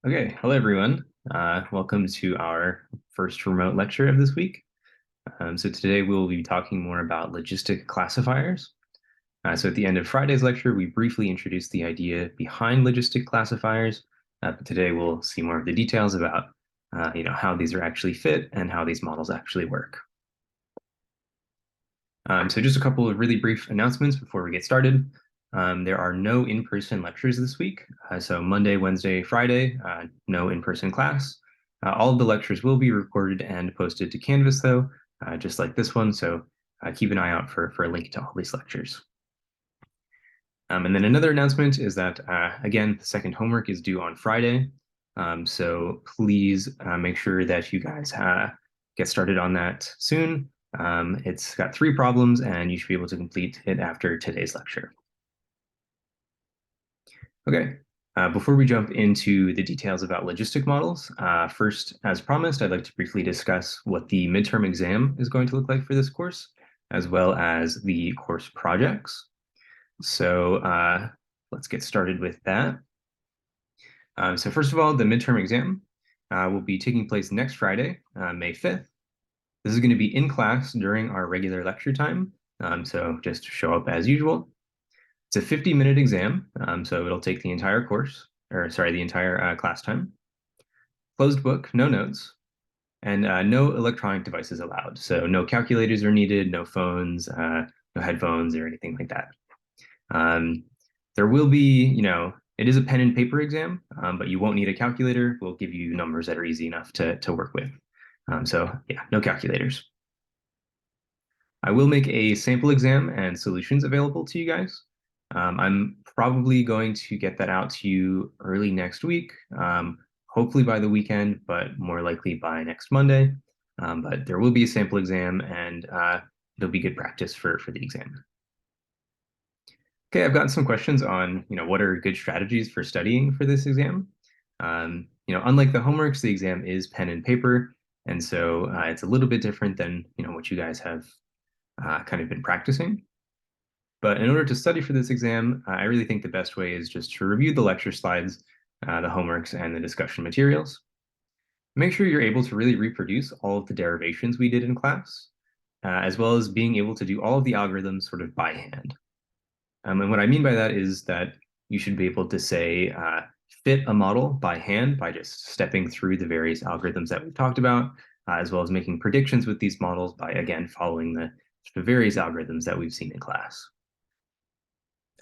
Okay, hello everyone. Welcome to our first remote lecture of this week. So today we'll be talking more about logistic classifiers. So at the end of Friday's lecture, we briefly introduced the idea behind logistic classifiers, but today we'll see more of the details about how these are actually fit and how these models actually work. So just a couple of really brief announcements before we get started. There are no in-person lectures this week. So Monday, Wednesday, Friday, no in-person class. All of the lectures will be recorded and posted to Canvas though, just like this one. So keep an eye out for a link to all these lectures. And then another announcement is that, again, the second homework is due on Friday. So please make sure that you guys get started on that soon. It's got 3 problems and you should be able to complete it after today's lecture. Okay, before we jump into the details about logistic models, first, as promised, I'd like to briefly discuss what the midterm exam is going to look like for this course, as well as the course projects. So let's get started with that. So first of all, the midterm exam will be taking place next Friday, May 5th. This is going to be in class during our regular lecture time, so just show up as usual. It's a 50-minute exam, so it'll take the entire course, or sorry, the entire class time. Closed book, no notes, and no electronic devices allowed. So no calculators are needed, no phones, no headphones, or anything like that. There will be, it is a pen and paper exam, but you won't need a calculator. We'll give you numbers that are easy enough to work with. So yeah, no calculators. I will make a sample exam and solutions available to you guys. I'm probably going to get that out to you early next week, hopefully by the weekend, but more likely by next Monday. But there will be a sample exam and it'll be good practice for the exam. Okay, I've gotten some questions on, what are good strategies for studying for this exam? Unlike the homeworks, the exam is pen and paper, and so it's a little bit different than, what you guys have kind of been practicing. But in order to study for this exam, I really think the best way is just to review the lecture slides, the homeworks, and the discussion materials. Make sure you're able to really reproduce all of the derivations we did in class, as well as being able to do all of the algorithms sort of by hand. And what I mean by that is that you should be able to say, fit a model by hand by just stepping through the various algorithms that we've talked about, as well as making predictions with these models by, again, following the various algorithms that we've seen in class.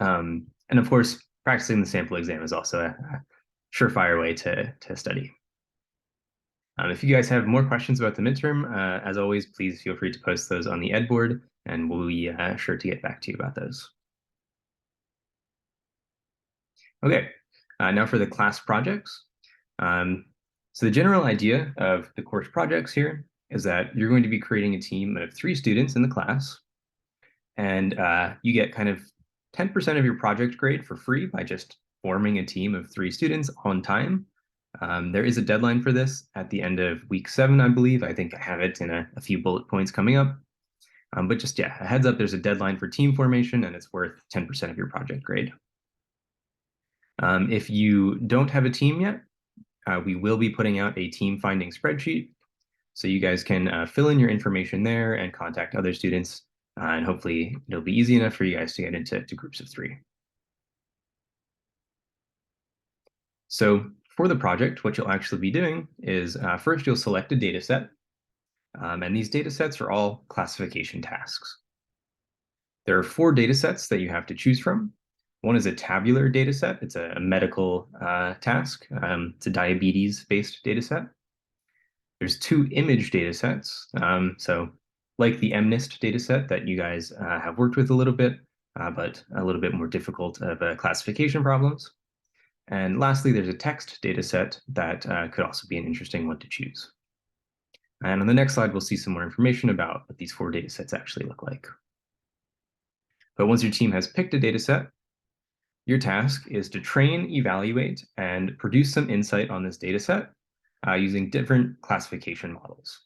And of course, practicing the sample exam is also a surefire way to study. If you guys have more questions about the midterm, as always, please feel free to post those on the ed board, and we'll be sure to get back to you about those. Okay, now for the class projects. So the general idea of the course projects here is that you're going to be creating a team of 3 students in the class, and you get kind of 10% of your project grade for free by just forming a team of 3 students on time. There is a deadline for this at the end of week 7, I believe. I think I have it in a few bullet points coming up. But just, yeah, a heads up, there's a deadline for team formation, and it's worth 10% of your project grade. If you don't have a team yet, we will be putting out a team finding spreadsheet. So you guys can fill in your information there and contact other students. And hopefully it'll be easy enough for you guys to get into groups of 3. So for the project, what you'll actually be doing is first you'll select a data set. And these data sets are all classification tasks. There are 4 data sets that you have to choose from. One is a tabular data set. It's a medical task. It's a diabetes-based data set. There's 2 image data sets. So like the MNIST data set that you guys have worked with a little bit, but a little bit more difficult of classification problems. And lastly, there's a text data set that could also be an interesting one to choose. And on the next slide, we'll see some more information about what these 4 data sets actually look like. But once your team has picked a data set, your task is to train, evaluate, and produce some insight on this data set using different classification models.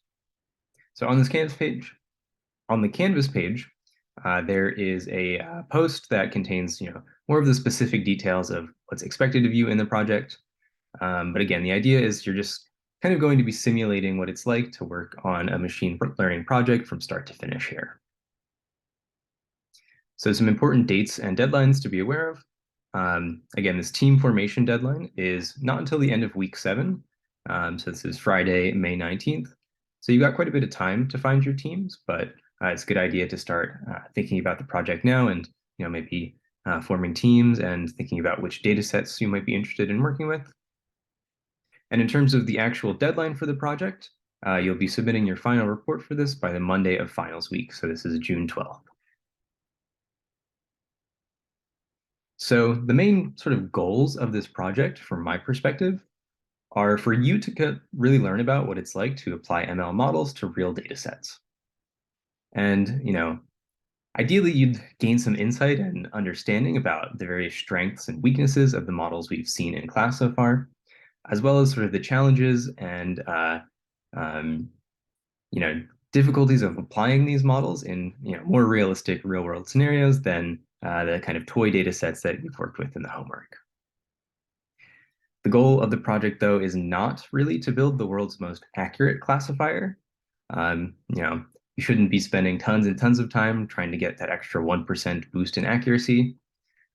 So on this Canvas page, there is a post that contains more of the specific details of what's expected of you in the project. But again, the idea is you're just kind of going to be simulating what it's like to work on a machine learning project from start to finish here. So some important dates and deadlines to be aware of. Again, this team formation deadline is not until the end of week 7. So this is Friday, May 19th. So you've got quite a bit of time to find your teams, but it's a good idea to start thinking about the project now and maybe forming teams and thinking about which data sets you might be interested in working with. And in terms of the actual deadline for the project, you'll be submitting your final report for this by the Monday of finals week. So this is June 12th. So the main sort of goals of this project, from my perspective, are for you to really learn about what it's like to apply ML models to real data sets. And, ideally you'd gain some insight and understanding about the various strengths and weaknesses of the models we've seen in class so far, as well as sort of the challenges and, um, difficulties of applying these models in, more realistic real-world scenarios than the kind of toy data sets that you've worked with in the homework. The goal of the project, though, is not really to build the world's most accurate classifier. You shouldn't be spending tons and tons of time trying to get that extra 1% boost in accuracy.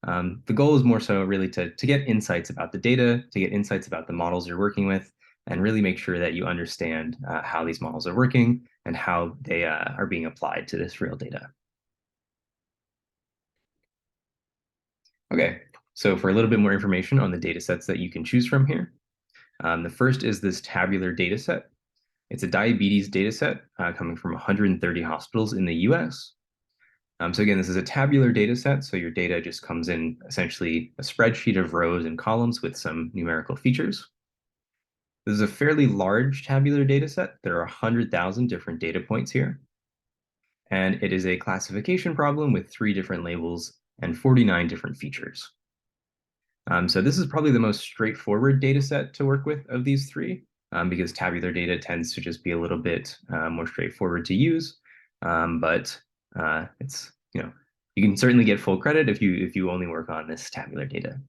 The goal is more so really to get insights about the data, to get insights about the models you're working with, and really make sure that you understand how these models are working and how they are being applied to this real data. Okay, so for a little bit more information on the data sets that you can choose from here, the first is this tabular data set. It's a diabetes data set coming from 130 hospitals in the US. So again, this is a tabular data set, so your data just comes in essentially a spreadsheet of rows and columns with some numerical features. This is a fairly large tabular data set. There are 100,000 different data points here. And it is a classification problem with 3 different labels and 49 different features. So this is probably the most straightforward data set to work with of these 3, because tabular data tends to just be a little bit more straightforward to use. But it's, you can certainly get full credit if you only work on this tabular data.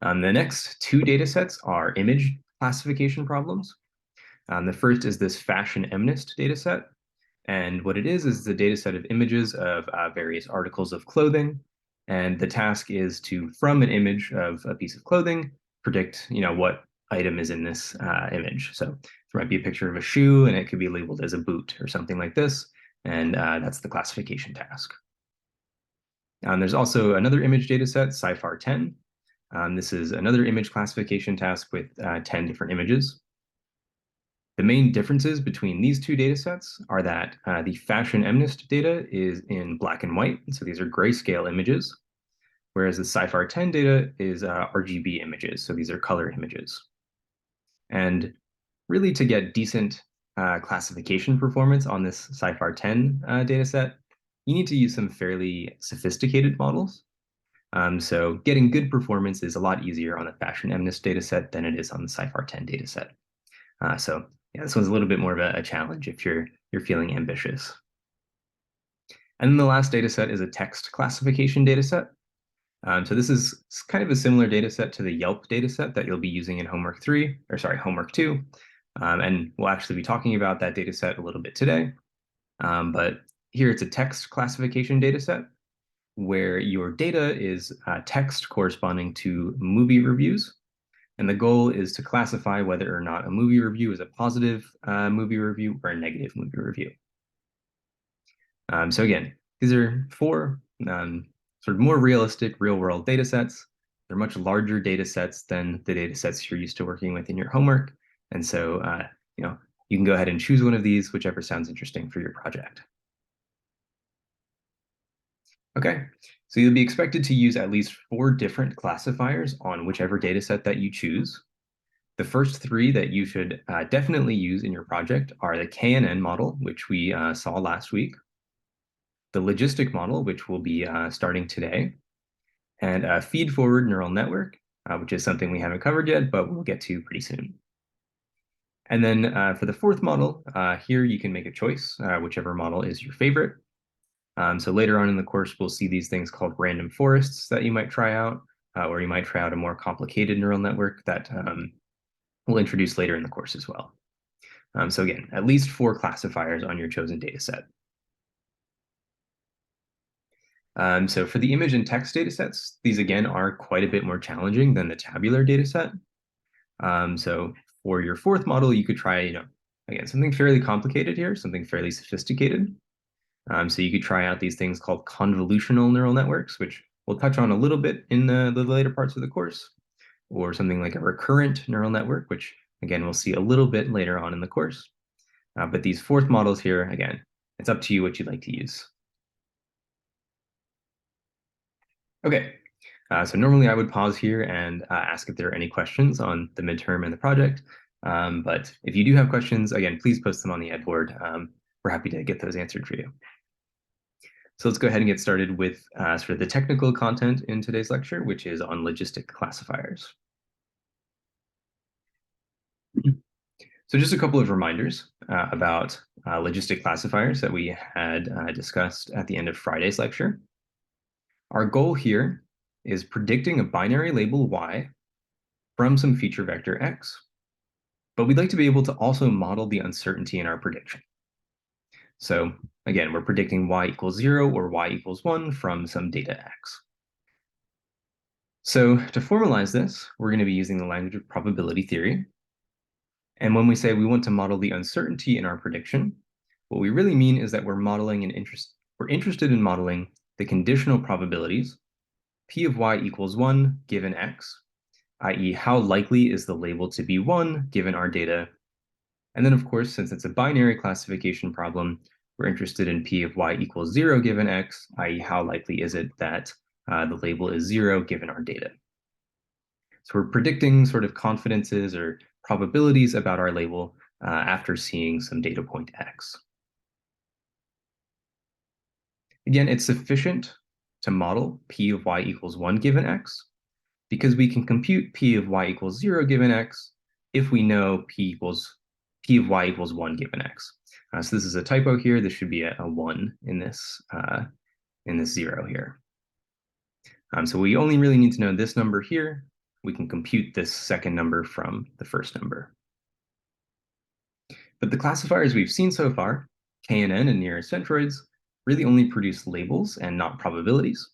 The next 2 data sets are image classification problems. The first is this fashion MNIST data set. And what it is the data set of images of various articles of clothing. And the task is to, from an image of a piece of clothing, predict, what item is in this image. So there might be a picture of a shoe and it could be labeled as a boot or something like this. And that's the classification task. There's also another image data set, CIFAR10. This is another image classification task with 10 different images. The main differences between these 2 data sets are that the fashion MNIST data is in black and white, so these are grayscale images, whereas the CIFAR10 data is RGB images, so these are color images. And really to get decent classification performance on this CIFAR10 data set, you need to use some fairly sophisticated models. So getting good performance is a lot easier on the fashion MNIST data set than it is on the CIFAR10 data set. So yeah, this one's a little bit more of a challenge if you're feeling ambitious. And then the last data set is a text classification data set. So this is kind of a similar data set to the Yelp data set that you'll be using in homework 2. And we'll actually be talking about that data set a little bit today. But here it's a text classification data set where your data is text corresponding to movie reviews. And the goal is to classify whether or not a movie review is a positive movie review or a negative movie review. So again, these are 4 sort of more realistic real-world data sets. They're much larger data sets than the data sets you're used to working with in your homework. And so, you can go ahead and choose one of these, whichever sounds interesting for your project. Okay, so you'll be expected to use at least 4 different classifiers on whichever data set that you choose. The first 3 that you should definitely use in your project are the KNN model, which we saw last week, the Logistic model, which will be starting today, and a feed-forward neural network, which is something we haven't covered yet, but we'll get to pretty soon. And then for the 4th model, here you can make a choice, whichever model is your favorite. So later on in the course, we'll see these things called random forests that you might try out. or you might try out a more complicated neural network that we'll introduce later in the course as well. So again, at least 4 classifiers on your chosen data set. So for the image and text data sets, these again are quite a bit more challenging than the tabular data set. So for your 4th model, you could try, again, something fairly complicated here, something fairly sophisticated. So you could try out these things called convolutional neural networks, which we'll touch on a little bit in the later parts of the course, or something like a recurrent neural network, which again, we'll see a little bit later on in the course. But these 4th models here, again, it's up to you what you'd like to use. Okay, so normally I would pause here and ask if there are any questions on the midterm and the project. But if you do have questions, again, please post them on the ed board. We're happy to get those answered for you. So let's go ahead and get started with sort of the technical content in today's lecture, which is on logistic classifiers. So just a couple of reminders about logistic classifiers that we had discussed at the end of Friday's lecture. Our goal here is predicting a binary label y from some feature vector x, but we'd like to be able to also model the uncertainty in our prediction. So again, we're predicting y equals 0 or y equals 1 from some data x. So to formalize this, we're going to be using the language of probability theory. And when we say we want to model the uncertainty in our prediction, what we really mean is that we're interested in modeling the conditional probabilities p of y equals 1 given x, i.e. how likely is the label to be 1 given our data. And then, of course, since it's a binary classification problem, we're interested in p of y equals 0 given x, i.e. how likely is it that the label is 0 given our data. So we're predicting sort of confidences or probabilities about our label after seeing some data point x. Again, it's sufficient to model p of y equals 1 given x because we can compute p of y equals 0 given x if we know p of y equals 1 given x. So this is a typo here. This should be a 1 in this 0 here. So we only really need to know this number here. We can compute this second number from the first number. But the classifiers we've seen so far, KNN and nearest centroids, really only produce labels and not probabilities.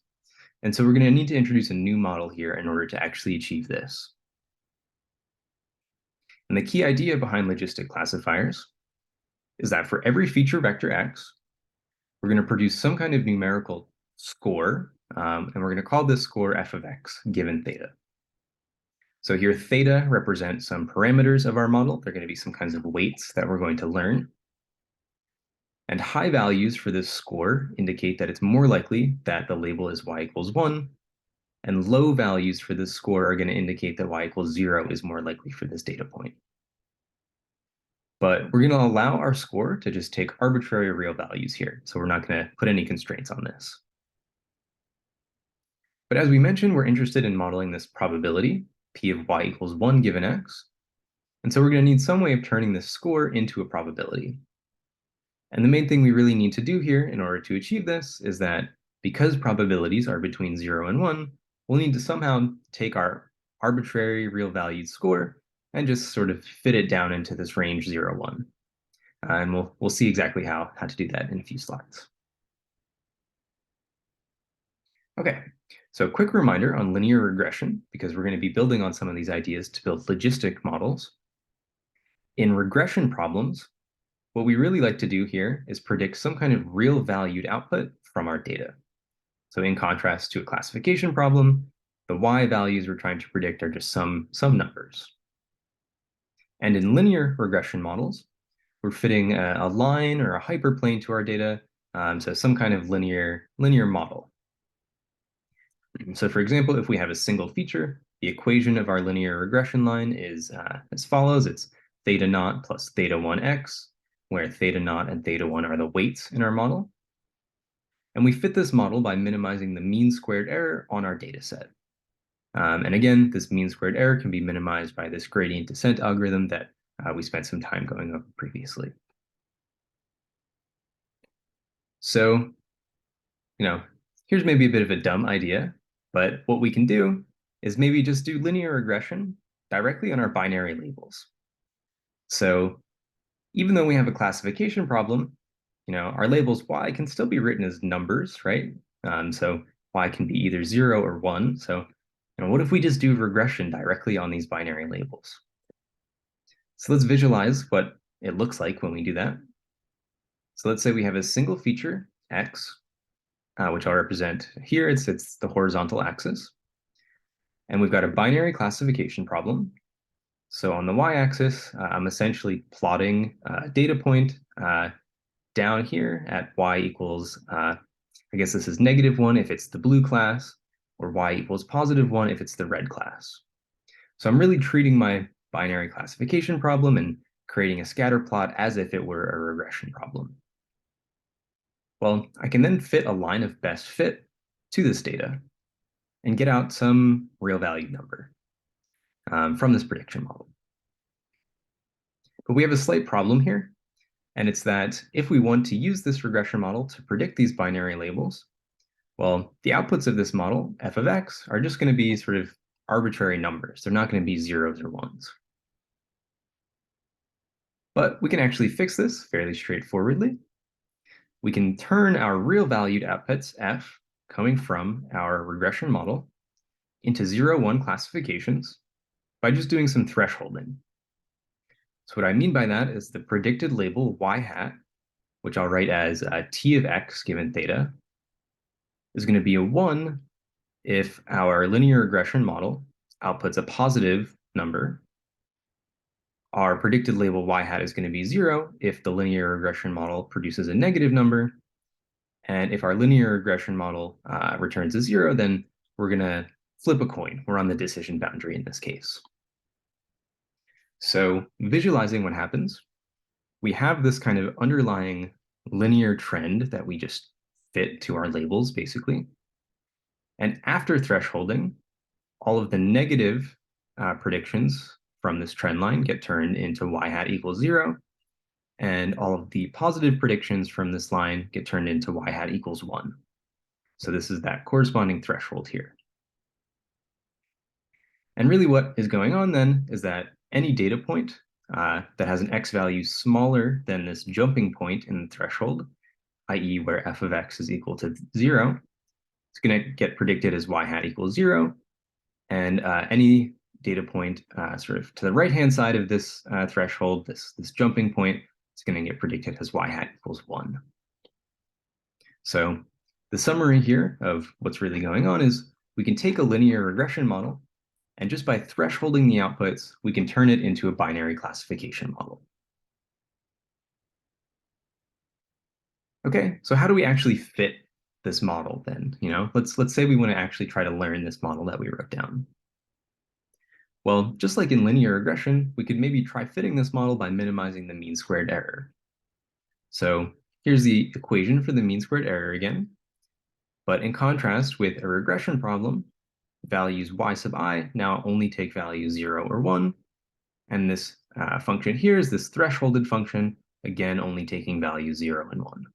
And so we're going to need to introduce a new model here in order to actually achieve this. And the key idea behind logistic classifiers is that for every feature vector x, we're going to produce some kind of numerical score, and we're going to call this score f of x given theta. So here theta represents some parameters of our model. They're going to be some kinds of weights that we're going to learn. And high values for this score indicate that it's more likely that the label is y equals 1, and low values for this score are going to indicate that y equals 0 is more likely for this data point. But we're going to allow our score to just take arbitrary real values here, so we're not going to put any constraints on this. But as we mentioned, we're interested in modeling this probability, p of y equals 1 given x, and so we're going to need some way of turning this score into a probability. And the main thing we really need to do here in order to achieve this is that because probabilities are between 0 and 1, we'll need to somehow take our arbitrary real valued score and just sort of fit it down into this range 0, 1. And we'll see exactly how to do that in a few slides. Okay, so quick reminder on linear regression, because we're going to be building on some of these ideas to build logistic models. In regression problems, what we really like to do here is predict some kind of real valued output from our data. So in contrast to a classification problem, the y values we're trying to predict are just some numbers. And in linear regression models, we're fitting a line or a hyperplane to our data, so some kind of linear model. So for example, if we have a single feature, the equation of our linear regression line is as follows. It's theta naught plus theta 1x, where theta naught and theta 1 are the weights in our model. And we fit this model by minimizing the mean squared error on our data set. And again, this mean squared error can be minimized by this gradient descent algorithm that we spent some time going over previously. So, here's maybe a bit of a dumb idea, but what we can do is maybe just do linear regression directly on our binary labels. So even though we have a classification problem, our labels y can still be written as numbers, right? So y can be either 0 or 1. So what if we just do regression directly on these binary labels? So let's visualize what it looks like when we do that. So let's say we have a single feature, x, which I'll represent here. It's the horizontal axis. And we've got a binary classification problem. So on the y-axis, I'm essentially plotting a data point down here at y equals, I guess this is -1 if it's the blue class, or y equals +1 if it's the red class. So I'm really treating my binary classification problem and creating a scatter plot as if it were a regression problem. Well, I can then fit a line of best fit to this data and get out some real value number from this prediction model. But we have a slight problem here, and it's that if we want to use this regression model to predict these binary labels, well, the outputs of this model, f of x, are just going to be sort of arbitrary numbers. They're not going to be zeros or ones. But we can actually fix this fairly straightforwardly. We can turn our real valued outputs, f, coming from our regression model, into 0, 1 classifications by just doing some thresholding. So what I mean by that is the predicted label y hat, which I'll write as t of x given theta, is going to be a 1 if our linear regression model outputs a positive number. Our predicted label y hat is going to be 0 if the linear regression model produces a negative number. And if our linear regression model returns a 0, then we're going to flip a coin. We're on the decision boundary in this case. So visualizing what happens, we have this kind of underlying linear trend that we just fit to our labels, basically. And after thresholding, all of the negative predictions from this trend line get turned into y hat equals 0, and all of the positive predictions from this line get turned into y hat equals 1. So this is that corresponding threshold here. And really what is going on then is that any data point that has an x value smaller than this jumping point in the threshold, i.e. where f of x is equal to 0, it's going to get predicted as y hat equals 0. And any data point sort of to the right-hand side of this threshold, this jumping point, is going to get predicted as y hat equals 1. So the summary here of what's really going on is we can take a linear regression model, and just by thresholding the outputs, we can turn it into a binary classification model. Okay, so how do we actually fit this model then? Let's say we want to actually try to learn this model that we wrote down. Well, just like in linear regression, we could maybe try fitting this model by minimizing the mean squared error. So here's the equation for the mean squared error again. But in contrast with a regression problem, values y sub I now only take values 0 or 1. And this function here is this thresholded function, again, only taking values 0 and 1.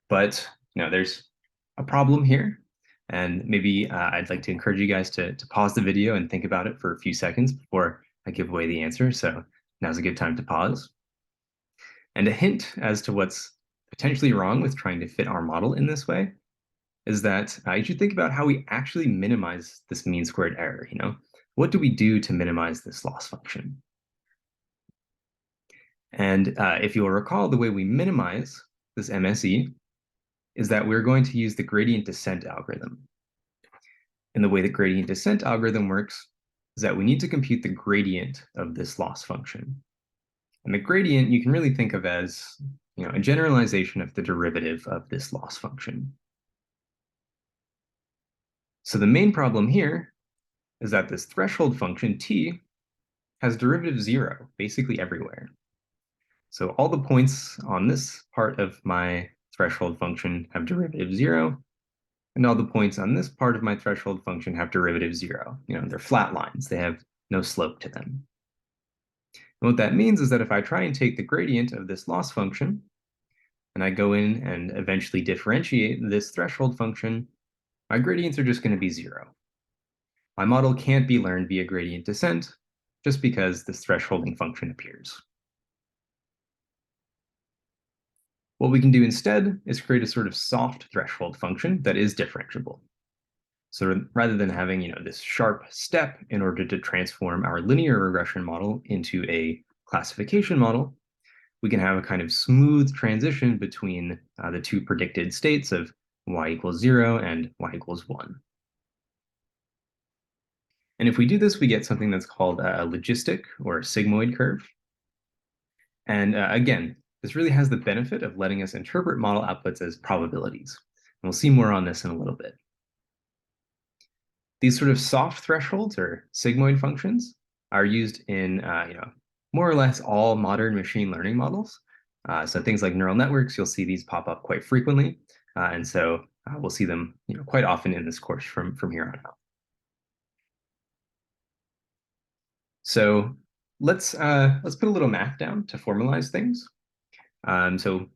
But there's a problem here. And maybe I'd like to encourage you guys to pause the video and think about it for a few seconds before I give away the answer. So now's a good time to pause. And a hint as to what's potentially wrong with trying to fit our model in this way is that you should think about how we actually minimize this mean squared error. What do we do to minimize this loss function? And if you'll recall, the way we minimize this MSE is that we're going to use the gradient descent algorithm. And the way the gradient descent algorithm works is that we need to compute the gradient of this loss function. And the gradient you can really think of as a generalization of the derivative of this loss function. So the main problem here is that this threshold function t has derivative 0 basically everywhere. So all the points on this part of my threshold function have derivative 0, and all the points on this part of my threshold function have derivative 0. They're flat lines. They have no slope to them. And what that means is that if I try and take the gradient of this loss function, and I go in and eventually differentiate this threshold function, my gradients are just going to be 0. my model can't be learned via gradient descent just because this thresholding function appears. What we can do instead is create a sort of soft threshold function that is differentiable. So rather than having, this sharp step in order to transform our linear regression model into a classification model, we can have a kind of smooth transition between the two predicted states of y equals 0 and y equals 1. And if we do this, we get something that's called a logistic or sigmoid curve. And again, this really has the benefit of letting us interpret model outputs as probabilities. And we'll see more on this in a little bit. These sort of soft thresholds or sigmoid functions are used in more or less all modern machine learning models. So things like neural networks, you'll see these pop up quite frequently. And so we'll see them quite often in this course from here on out. So let's put a little math down to formalize things. So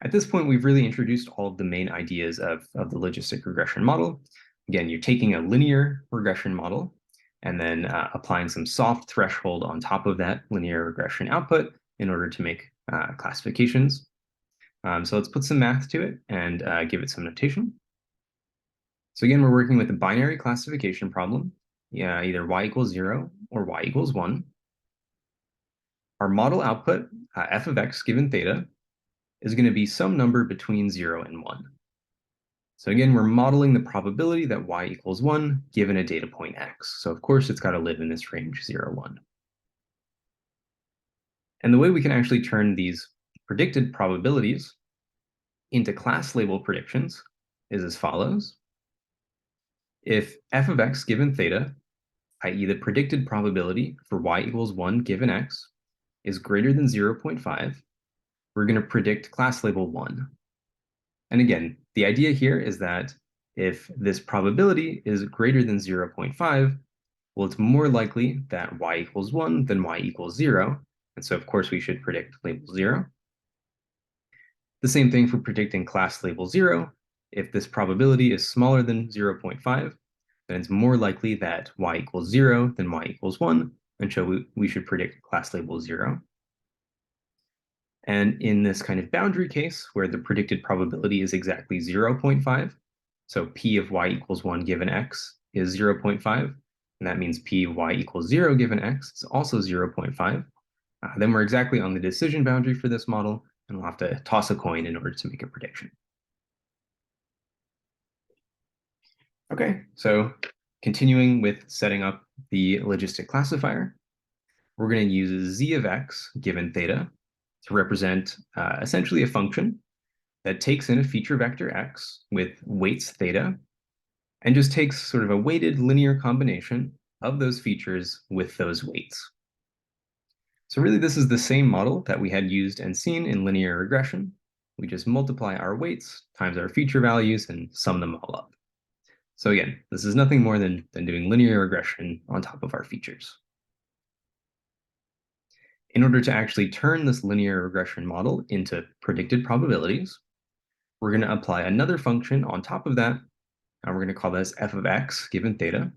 at this point, we've really introduced all of the main ideas of the logistic regression model. Again, you're taking a linear regression model and then applying some soft threshold on top of that linear regression output in order to make classifications. So let's put some math to it and give it some notation. So again, we're working with a binary classification problem, either y equals 0 or y equals 1. Our model output, f of x given theta, is going to be some number between 0 and 1. So again, we're modeling the probability that y equals 1 given a data point x. So of course, it's got to live in this range 0, 1. And the way we can actually turn these predicted probabilities into class label predictions is as follows. If f of x given theta, i.e. the predicted probability for y equals 1 given x, is greater than 0.5, we're going to predict class label 1. And again, the idea here is that if this probability is greater than 0.5, well, it's more likely that y equals 1 than y equals 0. And so, of course, we should predict label 0. The same thing for predicting class label 0. If this probability is smaller than 0.5, then it's more likely that y equals 0 than y equals 1. And so we should predict class label 0. And in this kind of boundary case where the predicted probability is exactly 0.5, so p of y equals 1 given x is 0.5, and that means p of y equals 0 given x is also 0.5, then we're exactly on the decision boundary for this model, and we'll have to toss a coin in order to make a prediction. Okay, so continuing with setting up the logistic classifier, we're going to use z of x given theta to represent essentially a function that takes in a feature vector x with weights theta and just takes sort of a weighted linear combination of those features with those weights. So really, this is the same model that we had used and seen in linear regression. We just multiply our weights times our feature values and sum them all up. So again, this is nothing more than doing linear regression on top of our features. In order to actually turn this linear regression model into predicted probabilities, we're going to apply another function on top of that, and we're going to call this f of x given theta.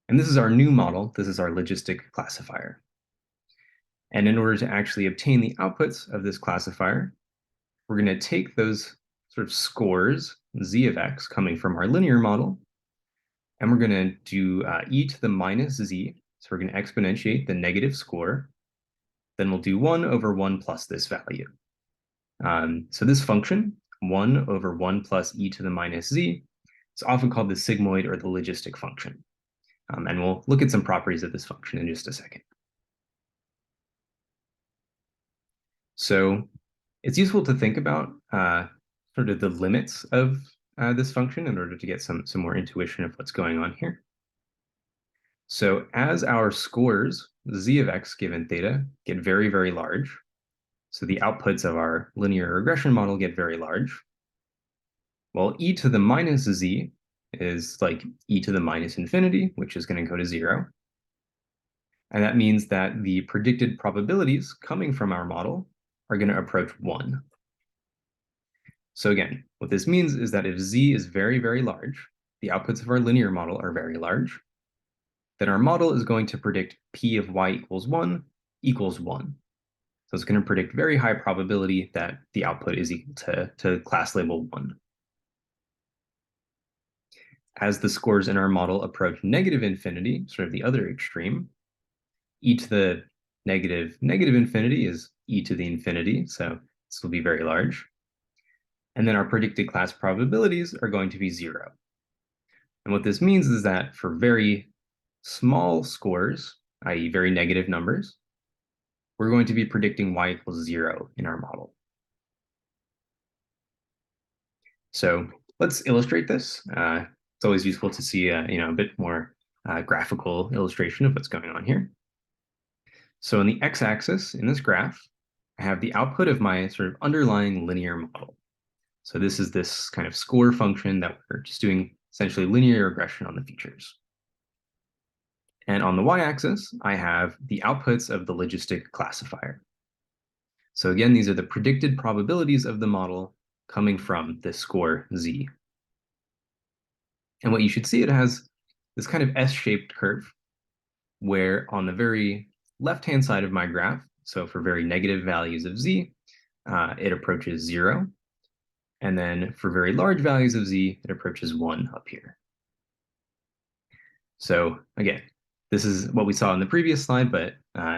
And this is our new model. This is our logistic classifier. And in order to actually obtain the outputs of this classifier, we're going to take those sort of scores, z of x, coming from our linear model, and we're going to do e to the minus z. So we're going to exponentiate the negative score. Then we'll do 1 over 1 plus this value. So this function, 1 over 1 plus e to the minus z, is often called the sigmoid or the logistic function. And we'll look at some properties of this function in just a second. So it's useful to think about sort of the limits of this function in order to get some more intuition of what's going on here. So as our scores, z of x given theta, get very, very large, so the outputs of our linear regression model get very large, well, e to the minus z is like e to the minus infinity, which is going to go to 0. And that means that the predicted probabilities coming from our model are going to approach 1. So again, what this means is that if z is very, very large, the outputs of our linear model are very large. then our model is going to predict P of y equals 1 equals 1. So it's going to predict very high probability that the output is equal to class label 1. As the scores in our model approach negative infinity, sort of the other extreme, e to the negative infinity is e to the infinity, so this will be very large. And then our predicted class probabilities are going to be 0. And what this means is that for very small scores, i.e. very negative numbers, we're going to be predicting y equals 0 in our model. So let's illustrate this. It's always useful to see a bit more graphical illustration of what's going on here. So in the x-axis in this graph, I have the output of my sort of underlying linear model. So this is this kind of score function that we're just doing essentially linear regression on the features. And on the y-axis, I have the outputs of the logistic classifier. So again, these are the predicted probabilities of the model coming from this score z. And what you should see, it has this kind of S-shaped curve where on the very left-hand side of my graph, so for very negative values of z, it approaches 0. And then for very large values of z, it approaches 1 up here. So again, this is what we saw in the previous slide, but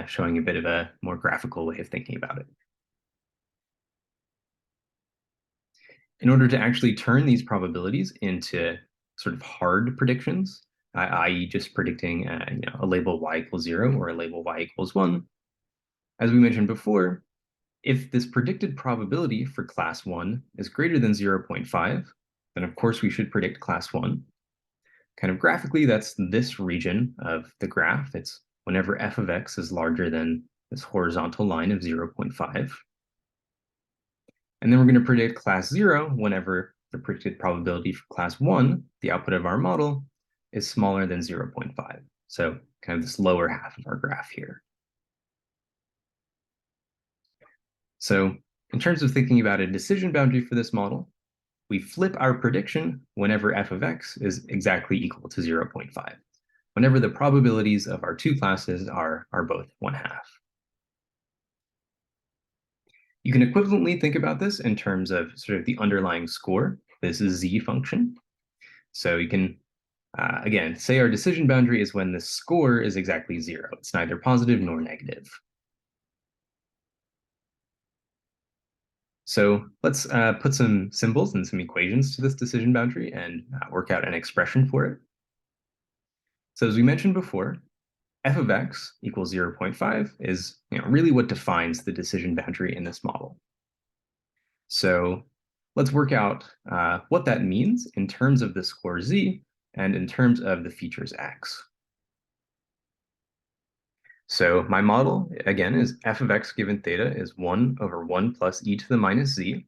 showing a bit of a more graphical way of thinking about it. In order to actually turn these probabilities into sort of hard predictions, i.e. just predicting a label y equals 0 or a label y equals 1, as we mentioned before, if this predicted probability for class 1 is greater than 0.5, then of course we should predict class 1. Kind of graphically, that's this region of the graph. It's whenever f of x is larger than this horizontal line of 0.5. And then we're going to predict class 0 whenever the predicted probability for class 1, the output of our model, is smaller than 0.5. So kind of this lower half of our graph here. So in terms of thinking about a decision boundary for this model, we flip our prediction whenever f of x is exactly equal to 0.5, whenever the probabilities of our two classes are both 1/2. You can equivalently think about this in terms of sort of the underlying score. This is z function. So you can, again, say our decision boundary is when the score is exactly 0. It's neither positive nor negative. So let's put some symbols and some equations to this decision boundary and work out an expression for it. So as we mentioned before, f of x equals 0.5 is really what defines the decision boundary in this model. So let's work out what that means in terms of the score z and in terms of the features x. So my model, again, is f of x given theta is 1 over 1 plus e to the minus z.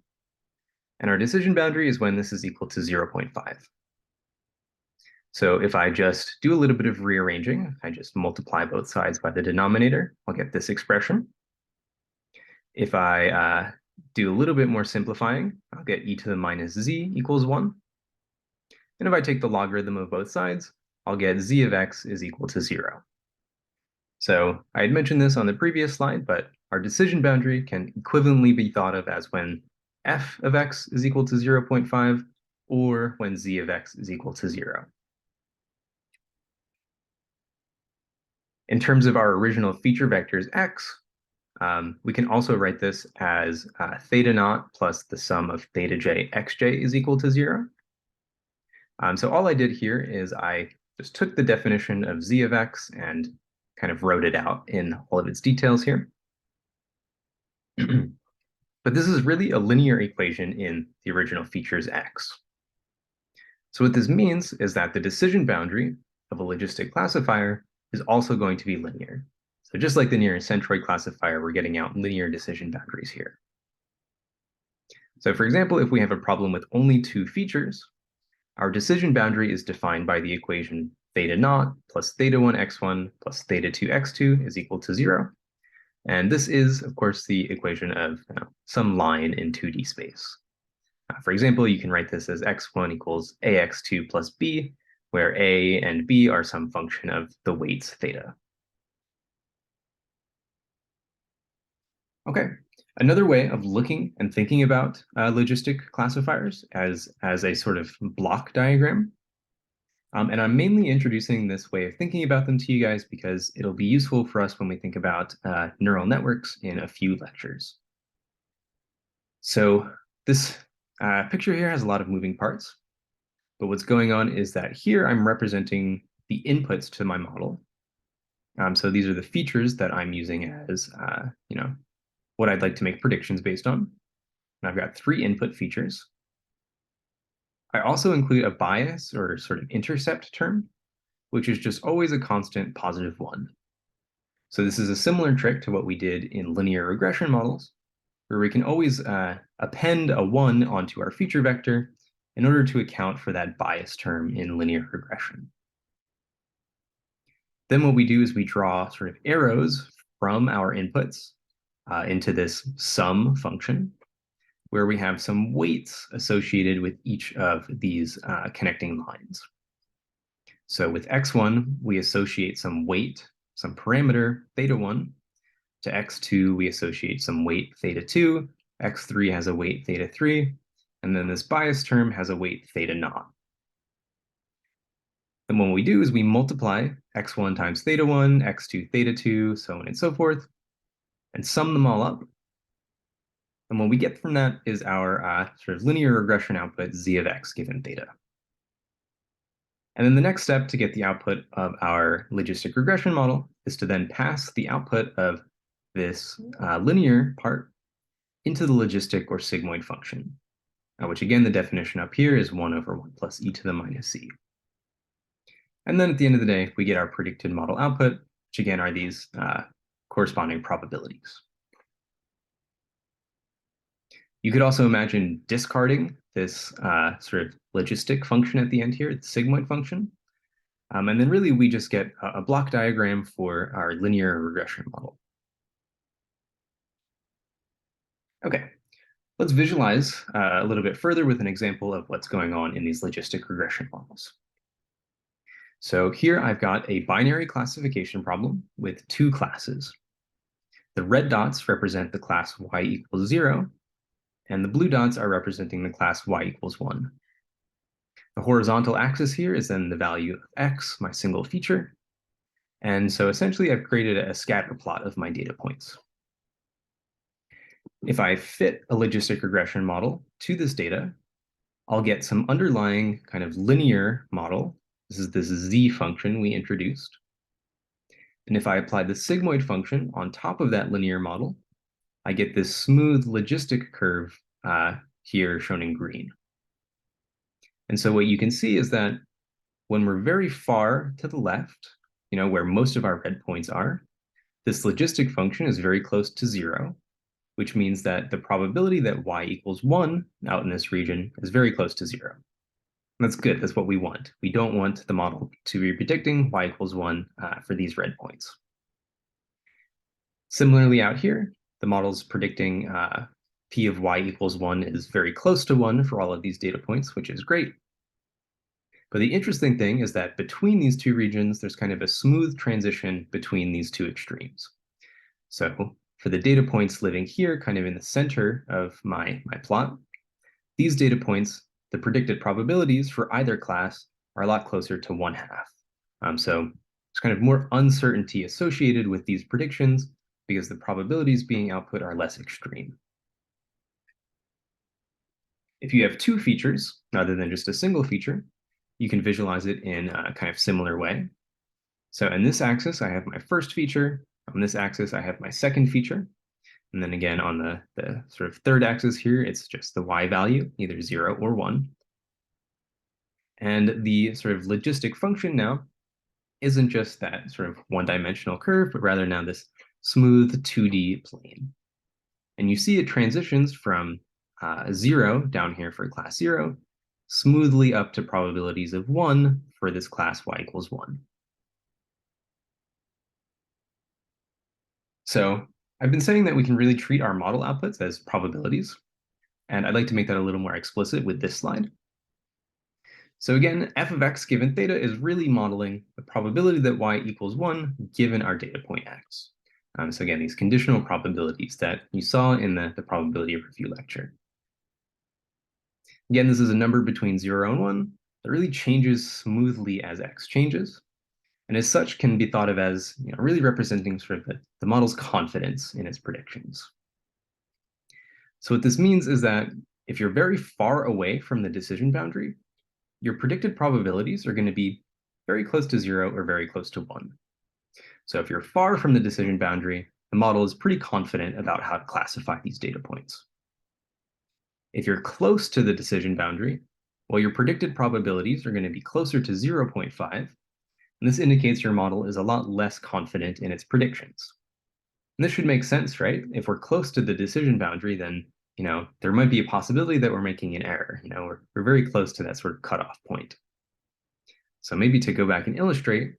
And our decision boundary is when this is equal to 0.5. So if I just do a little bit of rearranging, I just multiply both sides by the denominator, I'll get this expression. If I do a little bit more simplifying, I'll get e to the minus z equals 1. And if I take the logarithm of both sides, I'll get z of x is equal to 0. So I had mentioned this on the previous slide, but our decision boundary can equivalently be thought of as when f of x is equal to 0.5 or when z of x is equal to 0. In terms of our original feature vectors x, we can also write this as theta naught plus the sum of theta j xj is equal to 0. So all I did here is I just took the definition of z of x and kind of wrote it out in all of its details here. But this is really a linear equation in the original features x. So what this means is that the decision boundary of a logistic classifier is also going to be linear. So just like the nearest centroid classifier, we're getting out linear decision boundaries here. So for example, if we have a problem with only two features, our decision boundary is defined by the equation theta naught plus theta 1 x1 plus theta 2 x2 is equal to 0. And this is, of course, the equation of some line in 2D space. For example, you can write this as x1 equals ax2 plus b, where A and B are some function of the weights theta. Okay, another way of looking and thinking about logistic classifiers as a sort of block diagram. And I'm mainly introducing this way of thinking about them to you guys because it'll be useful for us when we think about neural networks in a few lectures. So this picture here has a lot of moving parts, but what's going on is that here I'm representing the inputs to my model. So these are the features that I'm using as, what I'd like to make predictions based on. And I've got 3 input features. I also include a bias or sort of intercept term, which is just always a constant +1. So this is a similar trick to what we did in linear regression models, where we can always append a 1 onto our feature vector in order to account for that bias term in linear regression. Then what we do is we draw sort of arrows from our inputs into this sum function, where we have some weights associated with each of these connecting lines. So with x1, we associate some weight, some parameter, theta1. To x2, we associate some weight, theta2. x3 has a weight, theta3. And then this bias term has a weight, theta naught. And what we do is we multiply x1 times theta1, x2 theta2, so on and so forth, and sum them all up. And what we get from that is our sort of linear regression output z of x given theta. And then the next step to get the output of our logistic regression model is to then pass the output of this linear part into the logistic or sigmoid function, which again, the definition up here is 1 over 1 plus e to the minus c. And then at the end of the day, we get our predicted model output, which again are these corresponding probabilities. You could also imagine discarding this sort of logistic function at the end here, the sigmoid function. And then really we just get a block diagram for our linear regression model. Okay, let's visualize a little bit further with an example of what's going on in these logistic regression models. So here I've got a binary classification problem with 2 classes. The red dots represent the class y equals 0, and the blue dots are representing the class y equals 1. The horizontal axis here is then the value of x, my single feature. And so essentially I've created a scatter plot of my data points. If I fit a logistic regression model to this data, I'll get some underlying kind of linear model. This is this z function we introduced. And if I apply the sigmoid function on top of that linear model, I get this smooth logistic curve here shown in green. And so what you can see is that when we're very far to the left, where most of our red points are, this logistic function is very close to 0, which means that the probability that y equals 1 out in this region is very close to 0. And that's good. That's what we want. We don't want the model to be predicting y equals 1 for these red points. Similarly out here, the model's predicting p of y equals 1 is very close to 1 for all of these data points, which is great. But the interesting thing is that between these 2 regions, there's kind of a smooth transition between these 2 extremes. So for the data points living here, kind of in the center of my plot, these data points, the predicted probabilities for either class are a lot closer to 1/2. So there's kind of more uncertainty associated with these predictions because the probabilities being output are less extreme. If you have 2 features rather than just a single feature, you can visualize it in a kind of similar way. So in this axis, I have my first feature. On this axis, I have my second feature. And then again, on the sort of third axis here, it's just the y value, either 0 or 1. And the sort of logistic function now isn't just that sort of one-dimensional curve, but rather now this smooth 2D plane. And you see it transitions from 0 down here for class 0, smoothly up to probabilities of 1 for this class y equals 1. So I've been saying that we can really treat our model outputs as probabilities, and I'd like to make that a little more explicit with this slide. So again, f of x given theta is really modeling the probability that y equals 1 given our data point x. So again, these conditional probabilities that you saw in the probability of review lecture. Again, this is a number between 0 and 1 that really changes smoothly as x changes, and as such can be thought of as really representing sort of the model's confidence in its predictions. So what this means is that if you're very far away from the decision boundary, your predicted probabilities are going to be very close to 0 or very close to 1. So if you're far from the decision boundary, the model is pretty confident about how to classify these data points. If you're close to the decision boundary, well, your predicted probabilities are going to be closer to 0.5, and this indicates your model is a lot less confident in its predictions. And this should make sense, right? If we're close to the decision boundary, then there might be a possibility that we're making an error. We're very close to that sort of cutoff point. So maybe to go back and illustrate,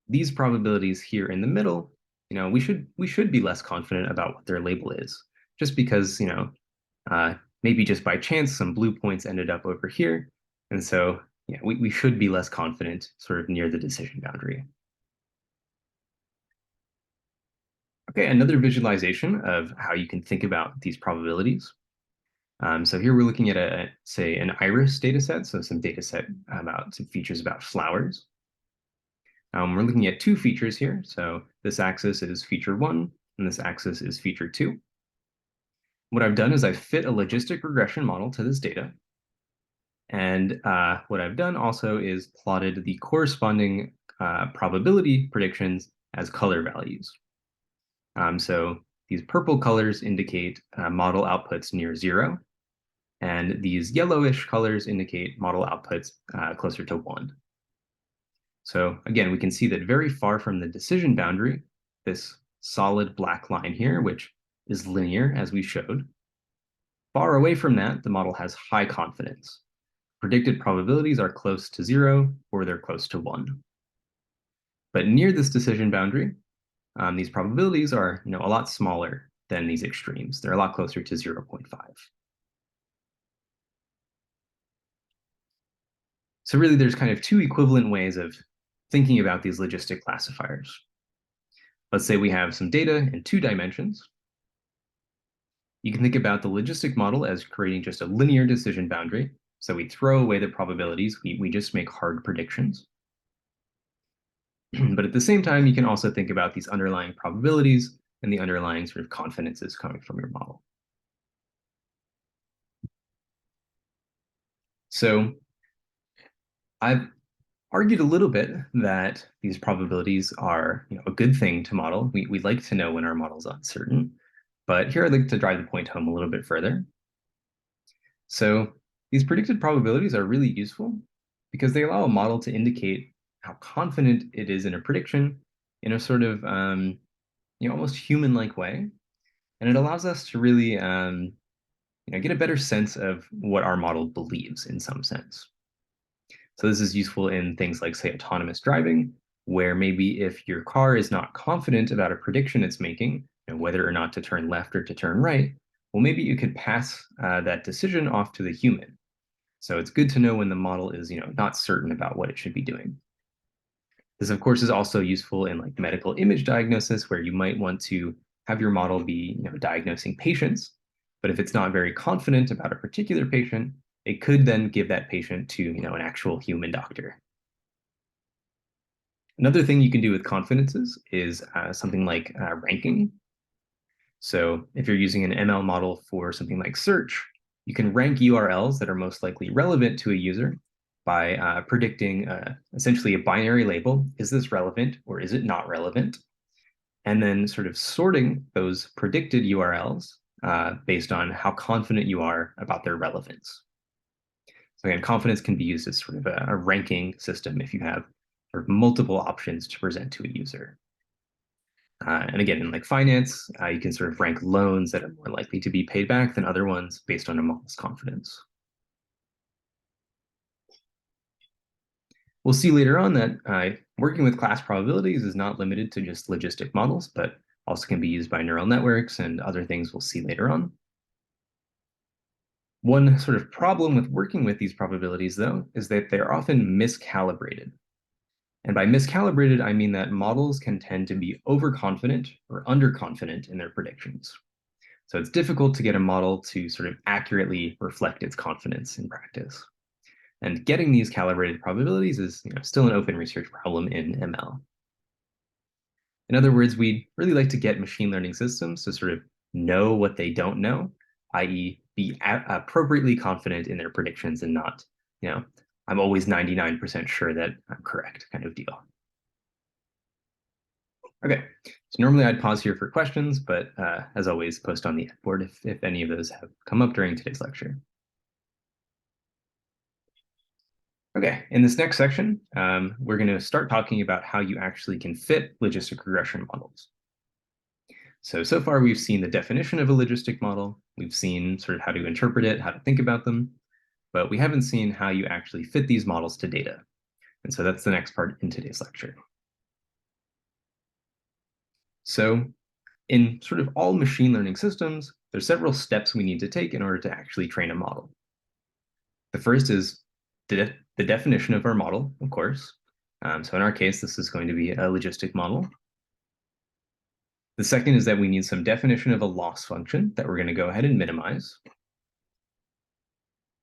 these probabilities here in the middle, we should be less confident about what their label is, just because maybe just by chance some blue points ended up over here, and so we should be less confident sort of near the decision boundary. Okay, another visualization of how you can think about these probabilities. So here we're looking at say an iris data set, so some data set about some features about flowers. We're looking at two features here. So this axis is feature 1, and this axis is feature 2. What I've done is I've fit a logistic regression model to this data. And what I've done also is plotted the corresponding probability predictions as color values. So these purple colors indicate model outputs near 0, and these yellowish colors indicate model outputs closer to 1. So again, we can see that very far from the decision boundary, this solid black line here, which is linear as we showed, far away from that, the model has high confidence. Predicted probabilities are close to 0 or they're close to 1. But near this decision boundary, these probabilities are a lot smaller than these extremes. They're a lot closer to 0.5. So really, there's kind of two equivalent ways of thinking about these logistic classifiers. Let's say we have some data in 2 dimensions. You can think about the logistic model as creating just a linear decision boundary. So we throw away the probabilities, we just make hard predictions. But at the same time, you can also think about these underlying probabilities and the underlying sort of confidences coming from your model. So I've argued a little bit that these probabilities are a good thing to model. We like to know when our model's uncertain. But here I'd like to drive the point home a little bit further. So these predicted probabilities are really useful because they allow a model to indicate how confident it is in a prediction in a sort of almost human-like way. And it allows us to really get a better sense of what our model believes in some sense. So this is useful in things like, say, autonomous driving, where maybe if your car is not confident about a prediction it's making, whether or not to turn left or to turn right, well, maybe you could pass that decision off to the human. So it's good to know when the model is not certain about what it should be doing. This, of course, is also useful in like medical image diagnosis, where you might want to have your model be diagnosing patients. But if it's not very confident about a particular patient, it could then give that patient to an actual human doctor. Another thing you can do with confidences is something like ranking. So if you're using an ML model for something like search, you can rank URLs that are most likely relevant to a user by predicting essentially a binary label. Is this relevant or is it not relevant? And then sort of sorting those predicted URLs based on how confident you are about their relevance. So again, confidence can be used as sort of a ranking system if you have sort of multiple options to present to a user. And again, in like finance, you can sort of rank loans that are more likely to be paid back than other ones based on a model's confidence. We'll see later on that working with class probabilities is not limited to just logistic models, but also can be used by neural networks and other things we'll see later on. One sort of problem with working with these probabilities, though, is that they're often miscalibrated. And by miscalibrated, I mean that models can tend to be overconfident or underconfident in their predictions. So it's difficult to get a model to sort of accurately reflect its confidence in practice. And getting these calibrated probabilities is still an open research problem in ML. In other words, we'd really like to get machine learning systems to sort of know what they don't know, i.e., be appropriately confident in their predictions and not, I'm always 99% sure that I'm correct kind of deal. Okay, so normally I'd pause here for questions, but as always, post on the board if any of those have come up during today's lecture. Okay, in this next section, we're going to start talking about how you actually can fit logistic regression models. So far we've seen the definition of a logistic model, we've seen sort of how to interpret it, how to think about them, but we haven't seen how you actually fit these models to data. And so that's the next part in today's lecture. So in sort of all machine learning systems, there's several steps we need to take in order to actually train a model. The first is the definition of our model, of course. So in our case, this is going to be a logistic model. The second is that we need some definition of a loss function that we're going to go ahead and minimize.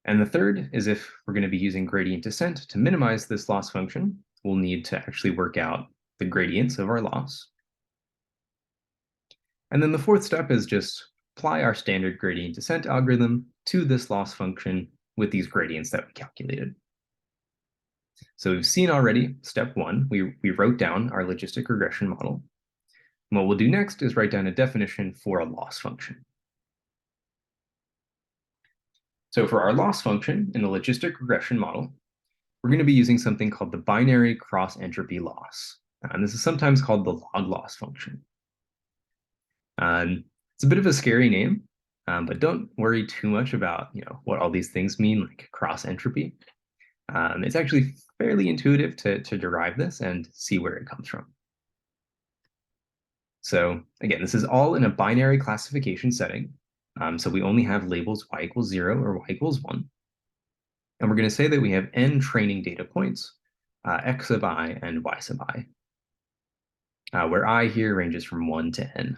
And the third is if we're going to be using gradient descent to minimize this loss function, we'll need to actually work out the gradients of our loss. And then the fourth step is just apply our standard gradient descent algorithm to this loss function with these gradients that we calculated. So we've seen already, step one, we wrote down our logistic regression model. And what we'll do next is write down a definition for a loss function. So for our loss function in the logistic regression model, we're going to be using something called the binary cross-entropy loss. And this is sometimes called the log loss function. It's a bit of a scary name, but don't worry too much about what all these things mean, like cross-entropy. It's actually fairly intuitive to derive this and see where it comes from. So again, this is all in a binary classification setting. So we only have labels y equals 0 or y equals 1. And we're going to say that we have n training data points, x sub I and y sub I, where I here ranges from 1 to n.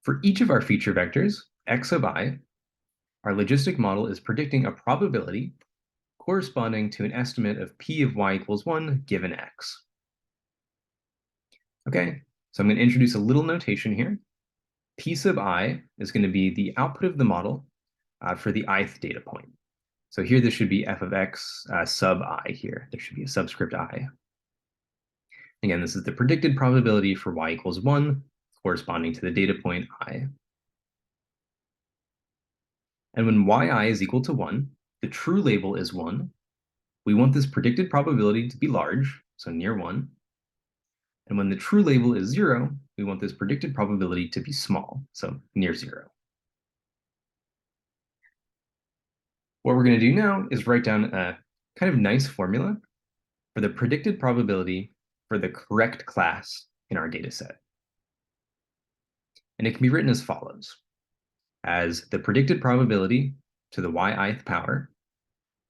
For each of our feature vectors, x sub I, our logistic model is predicting a probability corresponding to an estimate of p of y equals 1 given x. Okay, so I'm going to introduce a little notation here. P sub I is going to be the output of the model for the ith data point. So here this should be f of x sub I here. There should be a subscript I. Again, this is the predicted probability for y equals 1 corresponding to the data point I. And when yi is equal to 1, the true label is 1. We want this predicted probability to be large, so near 1. And when the true label is 0, we want this predicted probability to be small, so near 0. What we're going to do now is write down a kind of nice formula for the predicted probability for the correct class in our data set. And it can be written as follows, as the predicted probability to the yi-th power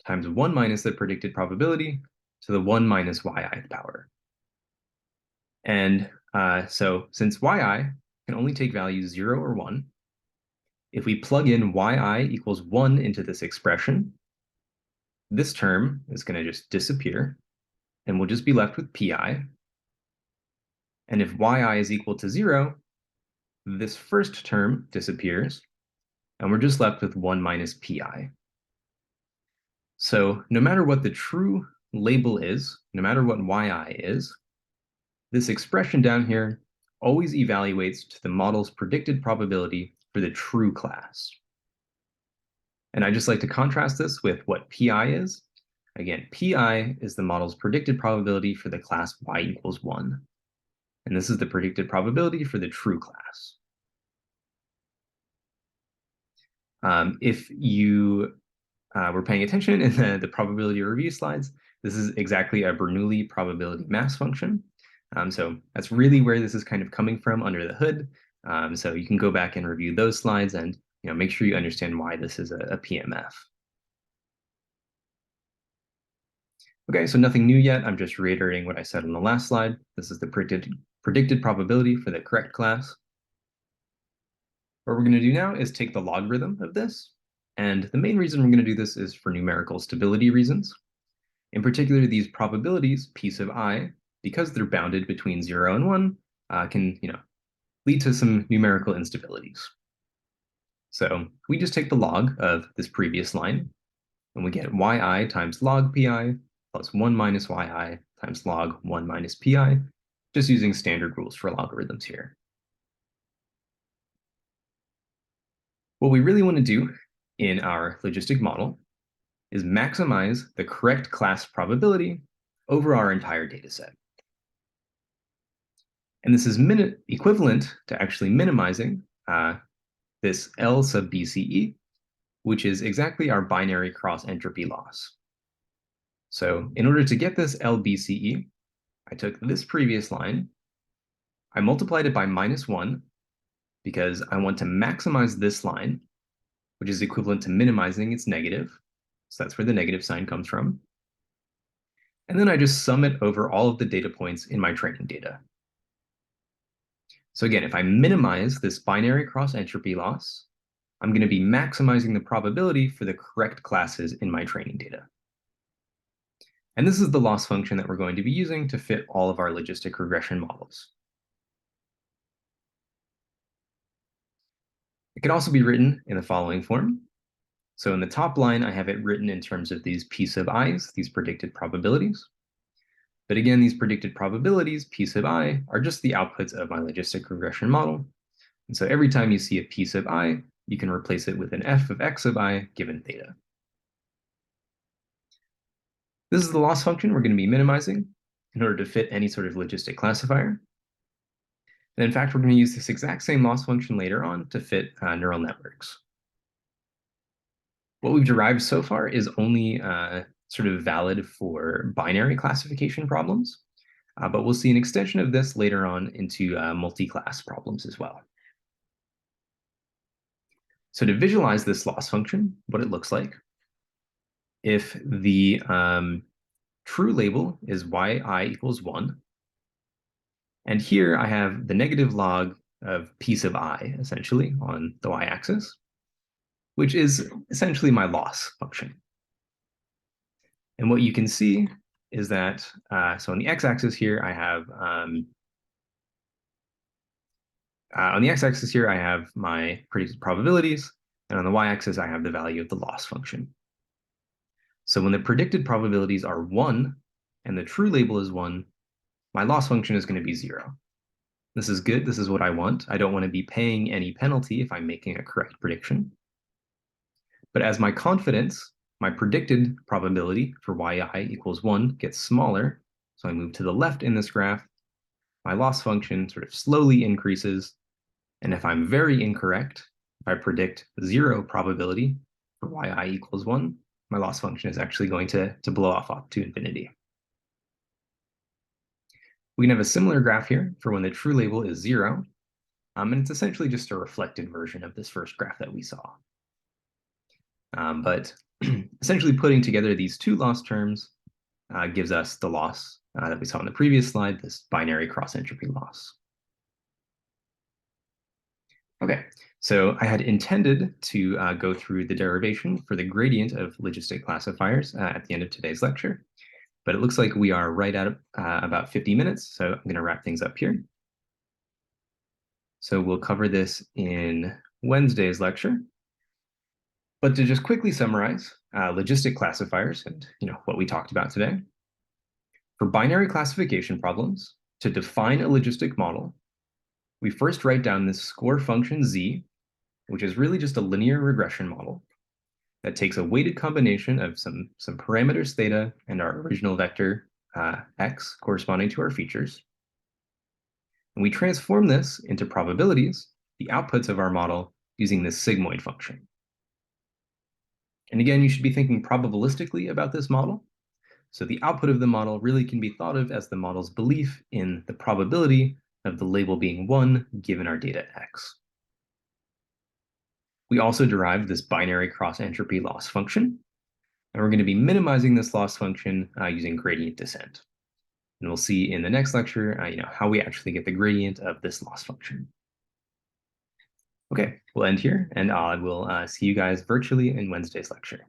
times 1 minus the predicted probability to the 1 minus yi-th power. And so since yi can only take values 0 or 1, if we plug in yi equals 1 into this expression, this term is going to just disappear, and we'll just be left with pi. And if yi is equal to 0, this first term disappears, and we're just left with 1 minus pi. So no matter what the true label is, no matter what yi is, this expression down here always evaluates to the model's predicted probability for the true class. And I just like to contrast this with what pi is. Again, pi is the model's predicted probability for the class y equals 1. And this is the predicted probability for the true class. If you were paying attention in the probability review slides, this is exactly a Bernoulli probability mass function. So that's really where this is kind of coming from under the hood. So you can go back and review those slides and make sure you understand why this is a PMF. Okay, so nothing new yet. I'm just reiterating what I said on the last slide. This is the predicted probability for the correct class. What we're going to do now is take the logarithm of this. And the main reason we're going to do this is for numerical stability reasons. In particular, these probabilities, p sub I, because they're bounded between 0 and 1, can lead to some numerical instabilities. So we just take the log of this previous line, and we get yi times log pi plus 1 minus yi times log 1 minus pi, just using standard rules for logarithms here. What we really want to do in our logistic model is maximize the correct class probability over our entire data set. And this is equivalent to actually minimizing this L sub BCE, which is exactly our binary cross-entropy loss. So in order to get this LBCE, I took this previous line, I multiplied it by -1 because I want to maximize this line, which is equivalent to minimizing its negative. So that's where the negative sign comes from. And then I just sum it over all of the data points in my training data. So again, if I minimize this binary cross-entropy loss, I'm going to be maximizing the probability for the correct classes in my training data. And this is the loss function that we're going to be using to fit all of our logistic regression models. It can also be written in the following form. So in the top line, I have it written in terms of these p sub i's, these predicted probabilities. But again, these predicted probabilities, p sub I, are just the outputs of my logistic regression model. And so every time you see a p sub I, you can replace it with an f of x sub I given theta. This is the loss function we're going to be minimizing in order to fit any sort of logistic classifier. And in fact, we're going to use this exact same loss function later on to fit neural networks. What we've derived so far is only sort of valid for binary classification problems, but we'll see an extension of this later on into multi-class problems as well. So to visualize this loss function, what it looks like, if the true label is yi equals 1, and here I have the negative log of p sub I, essentially, on the y-axis, which is essentially my loss function. And what you can see is that, so on the x-axis here, I have, on the x-axis here, I have my predicted probabilities, and on the y-axis, I have the value of the loss function. So when the predicted probabilities are 1, and the true label is 1, my loss function is going to be 0. This is good. This is what I want. I don't want to be paying any penalty if I'm making a correct prediction. But as my confidence, my predicted probability for yi equals 1 gets smaller, so I move to the left in this graph, my loss function sort of slowly increases. And if I'm very incorrect, if I predict 0 probability for yi equals 1, my loss function is actually going to blow off to infinity. We can have a similar graph here for when the true label is 0, and it's essentially just a reflected version of this first graph that we saw. But essentially putting together these two loss terms gives us the loss that we saw in the previous slide, this binary cross-entropy loss. Okay, so I had intended to go through the derivation for the gradient of logistic classifiers at the end of today's lecture, but it looks like we are right at about 50 minutes, so I'm going to wrap things up here. So we'll cover this in Wednesday's lecture. But to just quickly summarize logistic classifiers and what we talked about today. For binary classification problems, to define a logistic model, we first write down this score function z, which is really just a linear regression model that takes a weighted combination of some parameters theta and our original vector x corresponding to our features. And we transform this into probabilities, the outputs of our model, using this sigmoid function. And again, you should be thinking probabilistically about this model. So the output of the model really can be thought of as the model's belief in the probability of the label being 1 given our data x. We also derived this binary cross-entropy loss function, and we're going to be minimizing this loss function using gradient descent. And we'll see in the next lecture, how we actually get the gradient of this loss function. Okay, we'll end here, and I will see you guys virtually in Wednesday's lecture.